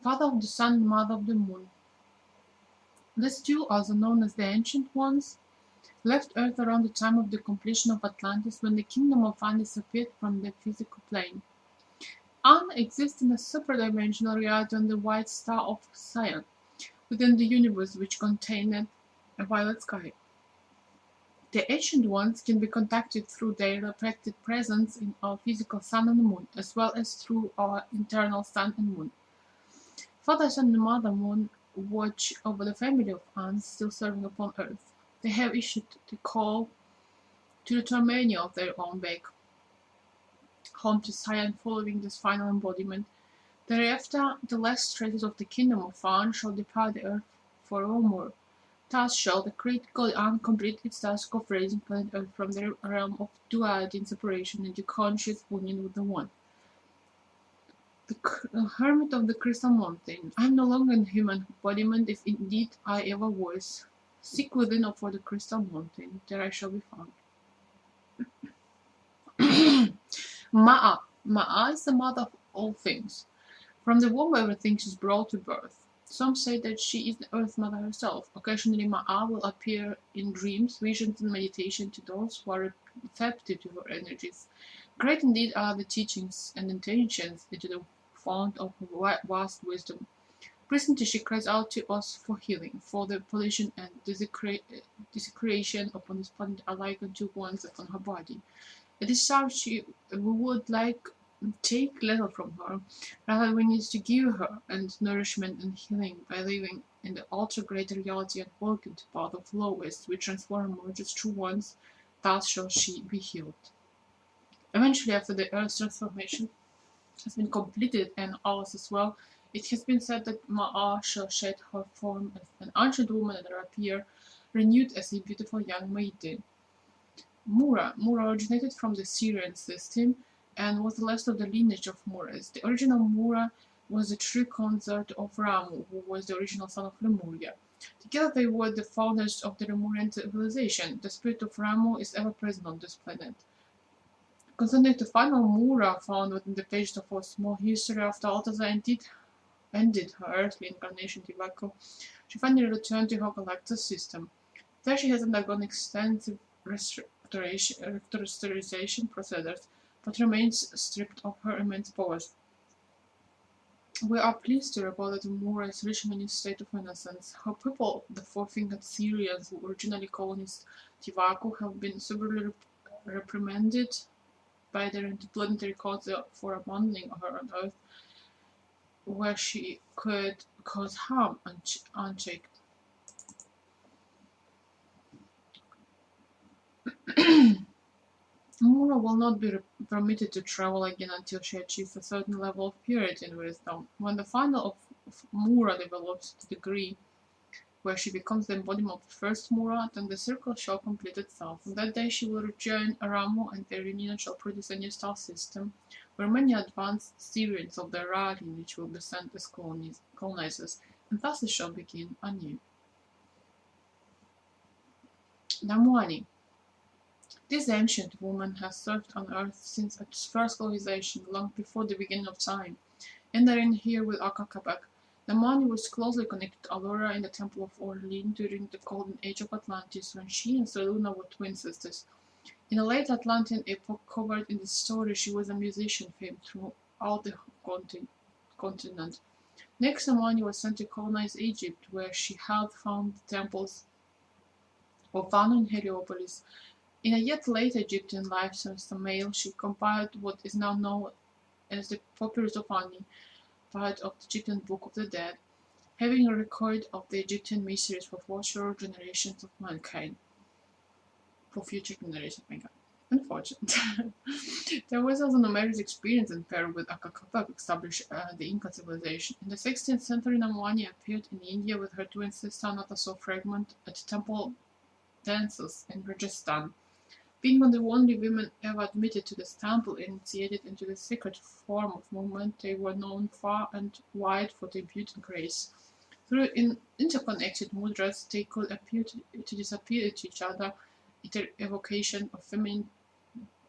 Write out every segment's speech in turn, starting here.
father of the sun and mother of the moon. These two, also known as the Ancient Ones, left Earth around the time of the completion of Atlantis, when the kingdom of An disappeared from the physical plane. An exists in a superdimensional reality on the white star of Sion, within the universe which contained a violet sky. The Ancient Ones can be contacted through their reflected presence in our physical sun and moon, as well as through our internal sun and moon. Father Sun and Mother Moon watch over the family of ants still serving upon Earth. They have issued the call to return many of their own back home to Sion following this final embodiment. Thereafter, the last traces of the kingdom of An shall depart the earth forevermore. Thus shall the critical An complete its task of raising planet Earth from the realm of duality and separation into conscious union with the One. The Hermit of the Crystal Mountain. I am no longer in human embodiment, if indeed I ever was. Seek within or for the Crystal Mountain, there I shall be found. Ma'a. Ma'a is the mother of all things. From the womb everything is brought to birth. Some say that she is the Earth Mother herself. Occasionally Ma'a will appear in dreams, visions, and meditation to those who are receptive to her energies. Great indeed are the teachings and intentions into the fount of her vast wisdom. Presently she cries out to us for healing, for the pollution and desecration upon this planet are likened to ones upon her body. It is time we would like take little from her, rather we need to give her and nourishment and healing by living in the ultra greater reality and walking the path of lowest, which transform and merges true ones, thus shall she be healed. Eventually, after the Earth's transformation has been completed and ours as well, it has been said that Ma'a shall shed her form as an ancient woman and appear renewed as a beautiful young maiden. Mura originated from the Syrian system and was the last of the lineage of Muras. The original Mura was the true consort of Ramu, who was the original son of Lemuria. Together they were the founders of the Lemurian civilization. The spirit of Ramu is ever present on this planet. Concerning the final Mura found within the pages of our small history, after Altazar ended her earthly incarnation debacle, she finally returned to her galactic system. There she has undergone extensive restoration procedures, but remains stripped of her immense powers. We are pleased to report that Mura is reaching a new state of innocence. Her people, the four-fingered Syrians who originally colonized Tivaku, have been severely reprimanded by their interplanetary council for abandoning her on Earth, where she could cause harm unchecked. Mura will not be permitted to travel again until she achieves a certain level of purity and wisdom. When the final of Mura develops to the degree where she becomes the embodiment of the first Mura, then the circle shall complete itself. On that day she will rejoin Aramu, and their union shall produce a new star system, where many advanced Syrians of the Ra lineage will be sent as colonizers, and thus it shall begin anew. Damwani. This ancient woman has served on earth since its first colonization, long before the beginning of time. Entering here with Akakabak, Damwani was closely connected to Allura in the Temple of Orlean during the Golden Age of Atlantis, when she and Seluna were twin sisters. In the late Atlantean epoch covered in the story, she was a musician famed throughout the continent. Next, Damwani was sent to colonize Egypt, where she helped found the temples of Anu and Heliopolis. In a yet later Egyptian life as Samael, she compiled what is now known as the Papyrus of Ani, part of the Egyptian Book of the Dead, having a record of the Egyptian mysteries for future generations of mankind. For future generations, my God. Unfortunate. There was also numerous experience in Peru with Akakabak established the Inca civilization. In the 16th century, Namwani appeared in India with her twin sister Nataso Fragment at temple dances in Rajasthan. Being one of the only women ever admitted to this temple and initiated into the sacred form of movement, they were known far and wide for their beauty and grace. Through interconnected mudras, they could appear to disappear to each other in their evocation of feminine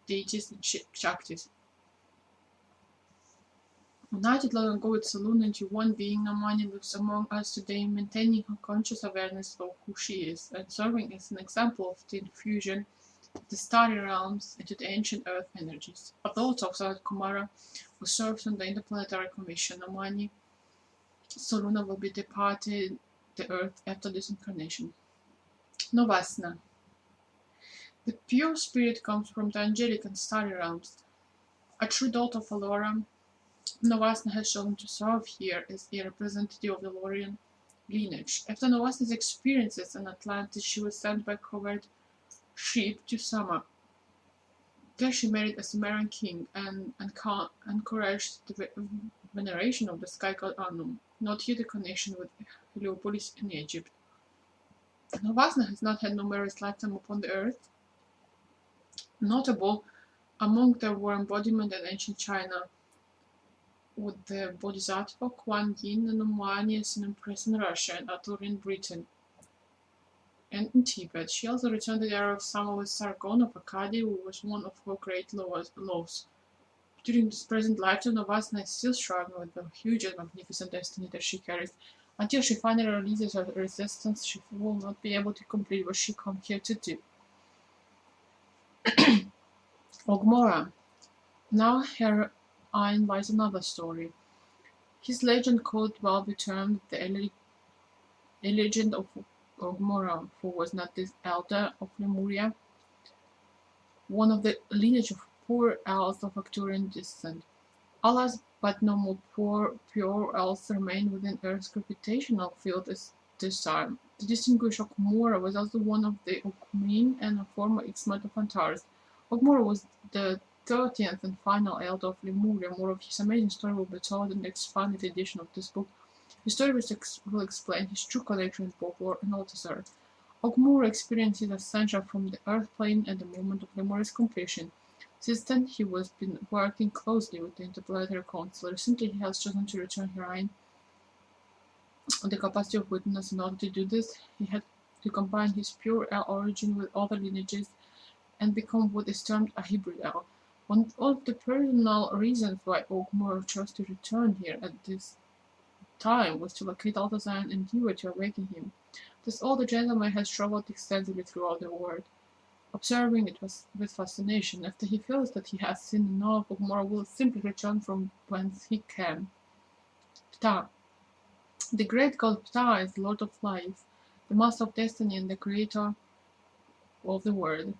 deities and Shaktis. United long ago with Soluna into one being, Namani lives among us today, maintaining her conscious awareness of who she is, and serving as an example of the infusion of the starry realms into the ancient earth energies. A daughter of Sarat Kumara, who serves on the Interplanetary Commission, Namani Soluna will be departed the earth after this incarnation. Novasna. The pure spirit comes from the angelic and starry realms. A true daughter of Alora, Novasna has chosen to serve here as a representative of the Lorian lineage. After Novasna's experiences in Atlantis, she was sent by covered ship to Sama. There she married a Sumerian king and encouraged the veneration of the sky god Anu, not yet a connection with Heliopolis in Egypt. Novasna has not had numerous lifetime upon the earth. Notable among them were embodiment in ancient China, with the Bodhisattva Kuan Yin and Umwani as an empress in Russia and Atur in Britain and in Tibet. She also returned to the era of Sama with Sargon of Akkadi, who was one of her great laws. During this present lifetime, Novasna is still struggling with the huge and magnificent destiny that she carries. Until she finally releases her resistance, she will not be able to complete what she came here to do. Ogmora. Now herein lies another story. His legend could well be termed the legend of Ogmora, who was not the elder of Lemuria, one of the lineage of poor elves of Arcturian descent. Alas, but no more pure elves remain within Earth's gravitational field as this time. The distinguished Ogmora was also one of the Ogmin and a former Ixmat of Antares. Ogmora was the 30th and final elder of Lemuria. More of his amazing story will be told in the expanded edition of this book. His story will explain his true connection with folklore and Althazar. Ogmora experienced his ascension from the earth plane at the moment of Lemuria's completion. Since then, he has been working closely with the Interplanetary Council. Recently, he has chosen to return herein on the capacity of witness. In order to do this, he had to combine his pure El origin with other lineages and become what is termed a hybrid El. One of the personal reasons why Ogmora chose to return here at this time was to locate Althazar and endeavor to awaken him. This older gentleman has traveled extensively throughout the world, observing it with fascination. After he feels that he has seen enough, Ogmora will simply return from whence he came. Ptah. The great god Ptah is the Lord of Life, the Master of Destiny and the Creator of the world.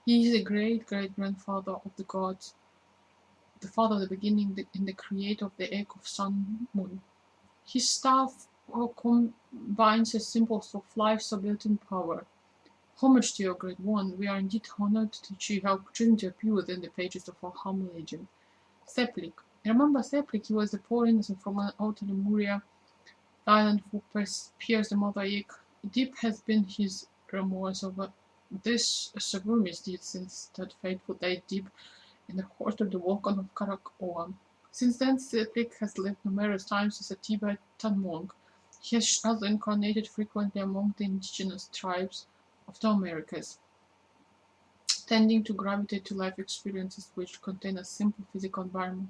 He is the great-great-grandfather of the gods, the father of the beginning and the creator of the egg of sun moon. His staff combines the symbols of life's built-in power. Homage to your great one, we are indeed honored that you have chosen to appear within the pages of our humble legend. Seplik. Remember Seplik, he was the poor innocent from an outer Lemuria island who pierced the mosaic. Deep has been his remorse over this severe misdeed since that fateful day deep in the heart of the volcano of Karakoa. Since then, Seplik has lived numerous times as a Tibetan monk. He has also incarnated frequently among the indigenous tribes of the Americas, tending to gravitate to life experiences which contain a simple physical environment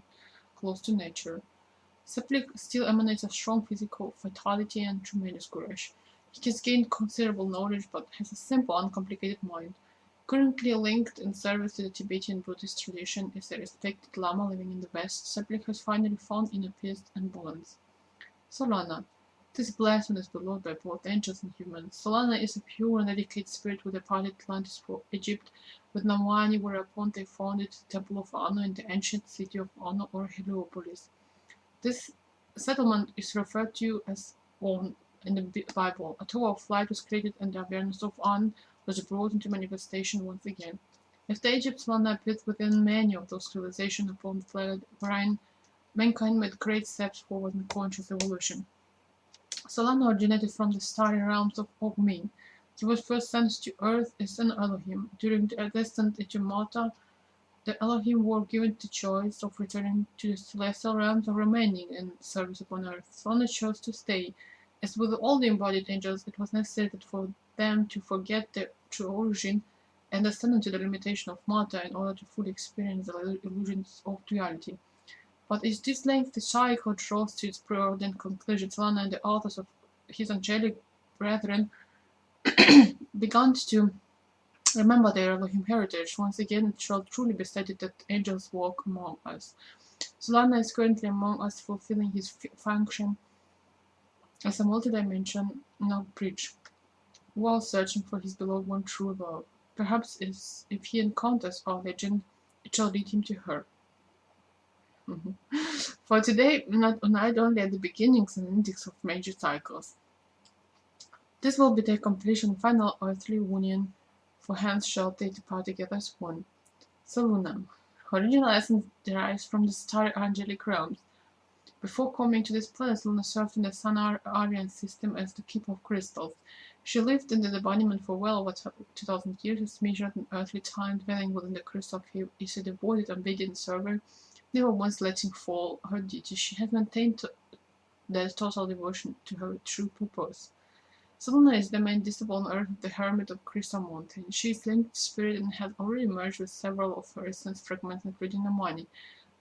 close to nature. Seplik still emanates a strong physical vitality and tremendous courage. He has gained considerable knowledge but has a simple, uncomplicated mind. Currently linked in service to the Tibetan Buddhist tradition is a respected Lama living in the West, Seplik has finally found inner peace and balance. Solana. This blessing is beloved by both angels and humans. Solana is a pure and dedicated spirit who departed Atlantis for Egypt with Namwani, whereupon they founded the Temple of Anu in the ancient city of Anu or Heliopolis. This settlement is referred to as On in the Bible. A tower of light was created and the awareness of An was brought into manifestation once again. After Egypt, Solana appeared within many of those civilizations upon the planet wherein mankind made great steps forward in conscious evolution. Solana originated from the starry realms of Ogmin. He was first sent to Earth as an Elohim. During the descent into Malta, the Elohim were given the choice of returning to the celestial realms or remaining in service upon Earth. Solana chose to stay. As with all the embodied angels, it was necessary for them to forget their true origin and descend into the limitation of matter in order to fully experience the illusions of duality. But as this lengthy cycle draws to its preordained conclusion, Solana and the authors of his angelic brethren began to remember their Elohim heritage. Once again, it shall truly be stated that angels walk among us. Solana is currently among us, fulfilling his function as a multidimensional bridge, while searching for his beloved one true love. Perhaps if he encounters our legend, it shall lead him to her. For today, not only at the beginnings and endings of major cycles. This will be their completion, final earthly union, for hence shall they depart together as one. So Luna. Original essence derives from the starry angelic realms. Before coming to this planet, Luna served in the Sun-Aryan system as the Keeper of Crystals. She lived in the embodiment for well over 2,000 years, as measured in earthly time, dwelling within the crystal cave is a devoted, obedient server, never once letting fall her duty. She has maintained that total devotion to her true purpose. Selena is the main disciple on Earth of the Hermit of Crystal Mountain. She is linked to Spirit and has already merged with several of her essence fragments, including Amani.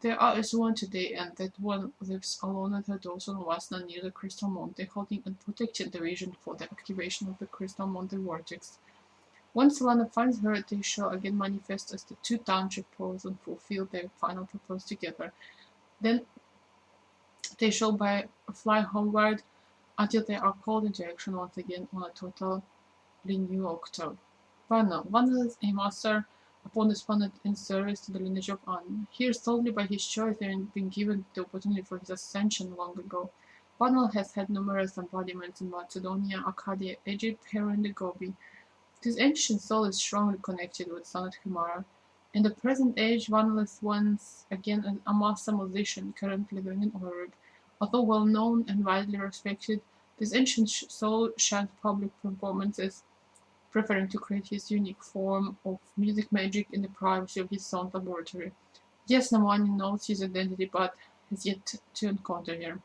There are as one today, and that one lives alone with her daughter Vasna near the Crystal Mountain, holding and protecting the vision for the activation of the Crystal Mountain vortex. Once Selena finds her, they shall again manifest as the two township pearls and fulfill their final purpose together. Then they shall fly homeward until they are called into action once again on a totally new octave. Vanna is a master upon this planet in service to the lineage of An. Here solely by his choice, having been given the opportunity for his ascension long ago. Vanna has had numerous embodiments in Macedonia, Arcadia, Egypt, Hera, and the Gobi. This ancient soul is strongly connected with Sanat Kumara. In the present age, Vanna is once again a master musician, currently living in Oreb. Although well known and widely respected, this ancient soul shunned public performances, preferring to create his unique form of music magic in the privacy of his own laboratory. Yes, no one knows his identity, but has yet to encounter him.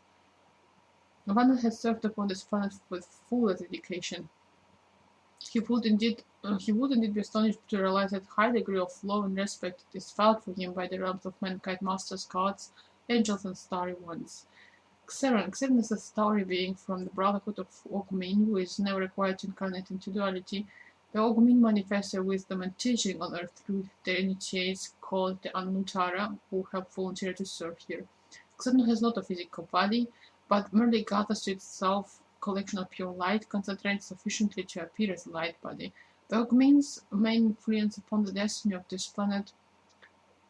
Vanna has served upon this planet with full dedication. He would indeed be astonished to realize that high degree of love and respect is felt for him by the realms of mankind, masters, gods, angels, and starry ones. Xeron is a starry being from the Brotherhood of Ogmin, who is never required to incarnate into duality. The Ogmin manifest their wisdom and teaching on earth through their initiates called the Anutara, who have volunteered to serve here. Xenon has not a physical body, but merely gathers to itself a collection of pure light, concentrated sufficiently to appear as a light body. The Ogmin's main influence upon the destiny of this planet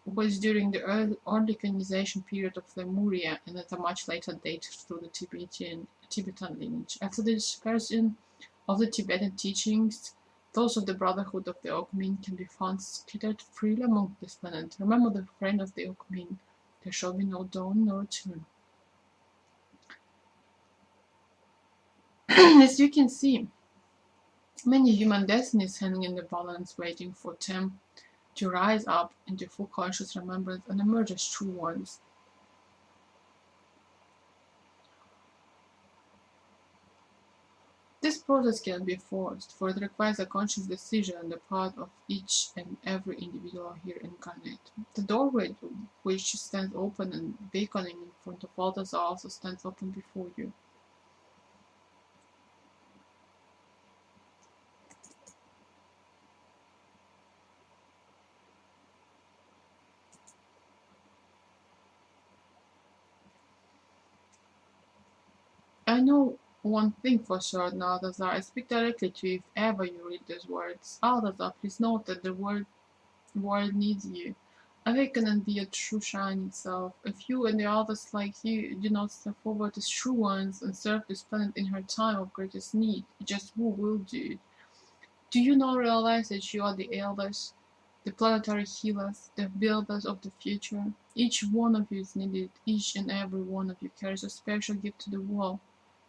was during the early colonization period of Lemuria, and at a much later date through the Tibetan lineage. After the dispersion of the Tibetan teachings, those of the Brotherhood of the Ogmin can be found scattered freely among this planet. Remember the friend of the Ogmin. There shall be no dawn nor return. As you can see, many human destinies hanging in the balance, waiting for them to rise up into full conscious remembrance and emerge as true ones. This process can be forced, for it requires a conscious decision on the part of each and every individual here incarnate. The doorway which stands open and beckoning in front of others also stands open before you. I know one thing for sure now, that I speak directly to you if ever you read these words. Aldazar, please note that the world needs you. Awaken and be your true shining self. If you and the others like you do not step forward as true ones and serve this planet in her time of greatest need, just who will do it? Do you not realize that you are the elders, the planetary healers, the builders of the future? Each one of you is needed. Each and every one of you carries a special gift to the world.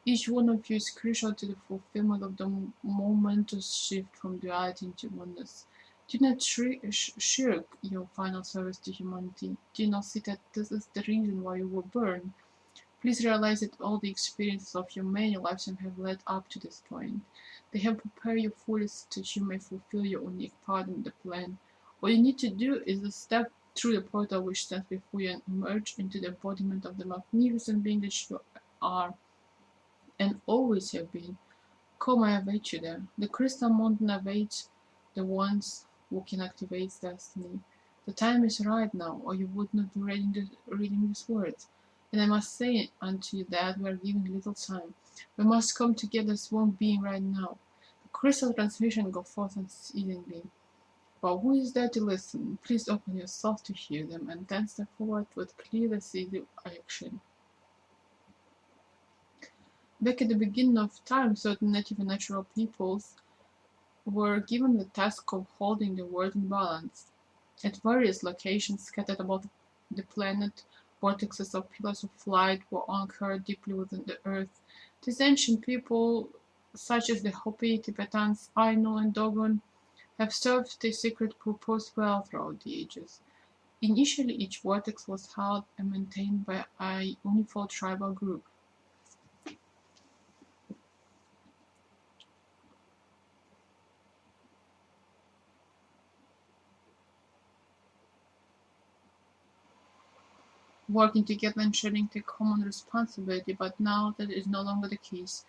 Each one of you is crucial to the fulfillment of the momentous shift from duality into oneness. Do not shirk your final service to humanity. Do not see that this is the reason why you were born. Please realize that all the experiences of your many lifetimes have led up to this point. They have prepared you fully so that you may fulfill your unique part in the plan. All you need to do is step through the portal which stands before you and emerge into the embodiment of the magnificent being that you are and always have been. Come, I await you there. The crystal mountain awaits the ones who can activate destiny. The time is right now, or you would not be reading these words. And I must say unto you that we are giving little time. We must come together as one being right now. The crystal transmission go forth unceasingly. But who is there to listen? Please open yourself to hear them and then step forward with clear decisive action. Back at the beginning of time, certain native and natural peoples were given the task of holding the world in balance. At various locations scattered about the planet, vortexes of pillars of light were anchored deeply within the earth. These ancient people, such as the Hopi, Tibetans, Ainu, and Dogon, have served their secret purpose well throughout the ages. Initially, each vortex was held and maintained by a unified tribal group. Working together and sharing the common responsibility, but now that is no longer the case.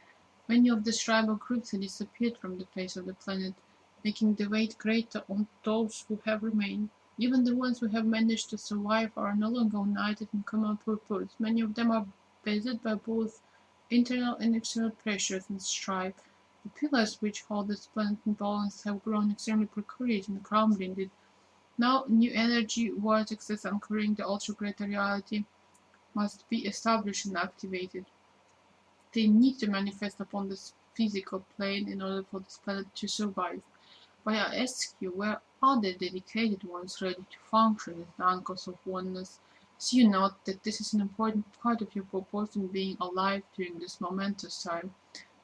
Many of these tribal groups have disappeared from the face of the planet, making the weight greater on those who have remained. Even the ones who have managed to survive are no longer united in common purpose. Many of them are beset by both internal and external pressures and strife. The pillars which hold this planet in balance have grown extremely precarious and crumbling. Now new energy vortexes anchoring the ultra-greater reality must be established and activated. They need to manifest upon this physical plane in order for this planet to survive. But I ask you, where are the dedicated ones ready to function as the anchors of oneness? See you not that this is an important part of your purpose in being alive during this momentous time?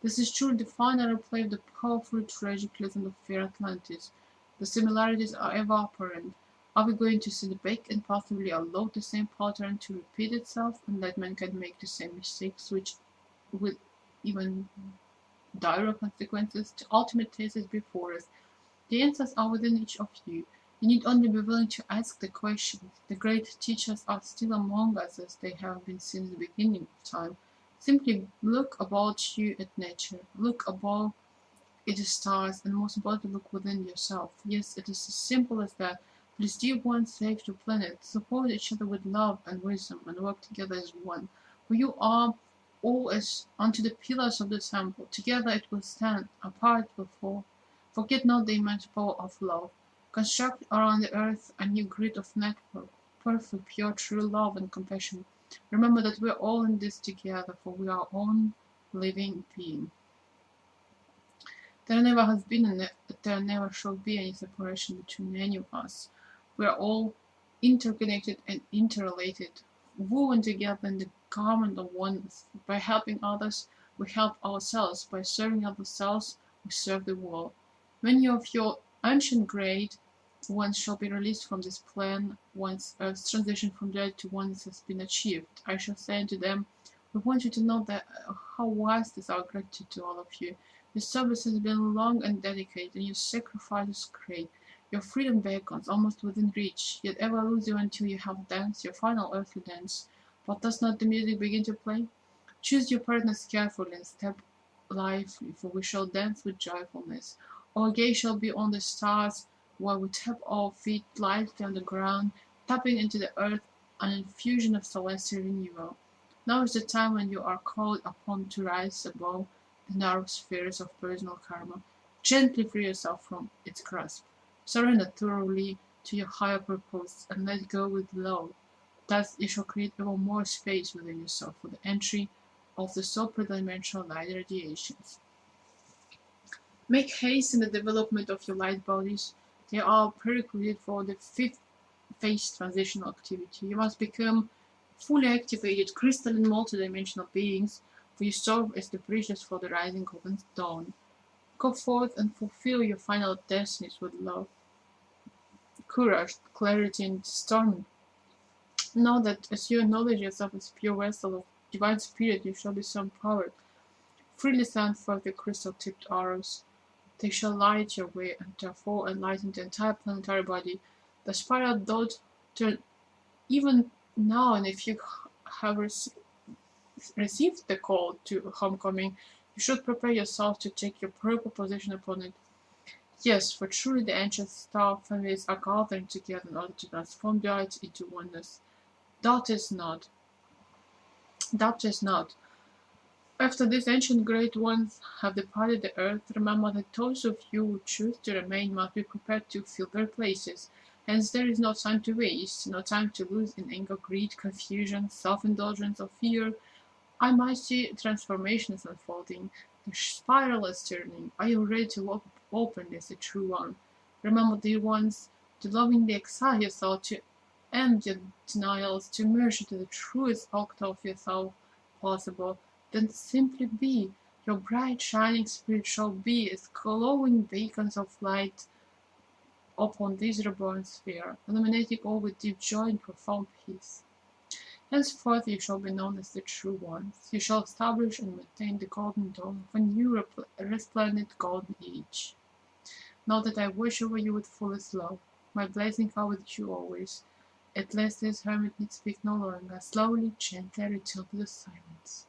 This is truly the final replay of the powerful tragic legend of fair Atlantis. The similarities are ever apparent. Are we going to sit back and possibly allow the same pattern to repeat itself and let mankind make the same mistakes, which with even dire consequences? The ultimate test is before us. The answers are within each of you. You need only be willing to ask the questions. The great teachers are still among us as they have been since the beginning of time. Simply look about you at nature. Look above it is stars, and most importantly, look within yourself. Yes, it is as simple as that. Please, dear ones, save the planet. Support each other with love and wisdom, and work together as one. For you are all as unto the pillars of the temple. Together it will stand, apart will fall. Forget not the immense power of love. Construct around the earth a new grid of network, perfect, pure, true love and compassion. Remember that we are all in this together, for we are one living being. There never has been and there never shall be any separation between any of us. We are all interconnected and interrelated, woven together in the garment of oneness. By helping others, we help ourselves. By serving ourselves, we serve the world. Many of your ancient great ones shall be released from this plan once Earth's transition from dead to oneness has been achieved. I shall say unto them, we want you to know that how vast is our gratitude to all of you. Your service has been long and dedicated, and your sacrifice is great. Your freedom beckons, almost within reach, yet ever lose you until you have danced your final earthly dance. But does not the music begin to play? Choose your partners carefully and step lively, for we shall dance with joyfulness. Our gaze shall be on the stars, while we tap our feet lightly on the ground, tapping into the earth an infusion of celestial renewal. Now is the time when you are called upon to rise above the narrow spheres of personal karma. Gently free yourself from its grasp. Surrender thoroughly to your higher purpose and let go with love. Thus you shall create ever more space within yourself for the entry of the superdimensional light radiations. Make haste in the development of your light bodies. They are prerequisite for the fifth phase transitional activity. You must become fully activated crystalline multidimensional beings, for you serve as the bridges for the rising of the dawn. Go forth and fulfill your final destinies with love, courage, clarity, and discernment. Know that as you acknowledge yourself as pure vessel of divine spirit, you shall be so empowered. Freely send forth your crystal-tipped arrows. They shall light your way and therefore enlighten the entire planetary body. The spiral dot To even now, and if you have received the call to homecoming, you should prepare yourself to take your proper position upon it. Yes, for truly the ancient star families are gathering together in order to transform the light into oneness. Doubt is not. Doubt is not. After these ancient great ones have departed the earth, remember that those of you who choose to remain must be prepared to fill their places. Hence there is no time to waste, no time to lose in anger, greed, confusion, self-indulgence, or fear. I might see transformation is unfolding. The spiral is turning. Are you ready to walk openly as the true one? Remember, dear ones, to lovingly exile yourself, to end your denials, to merge into the truest octa of yourself possible. Then simply be. Your bright shining spirit shall be as glowing beacons of light upon this reborn sphere, illuminating all with deep joy and profound peace. Henceforth you shall be known as the true ones. You shall establish and maintain the golden dawn of a new resplendent golden age. Know that I watch over you with fullest love. My blessings are with you always. At last this hermit need speak no longer. Slowly, gently return to the silence.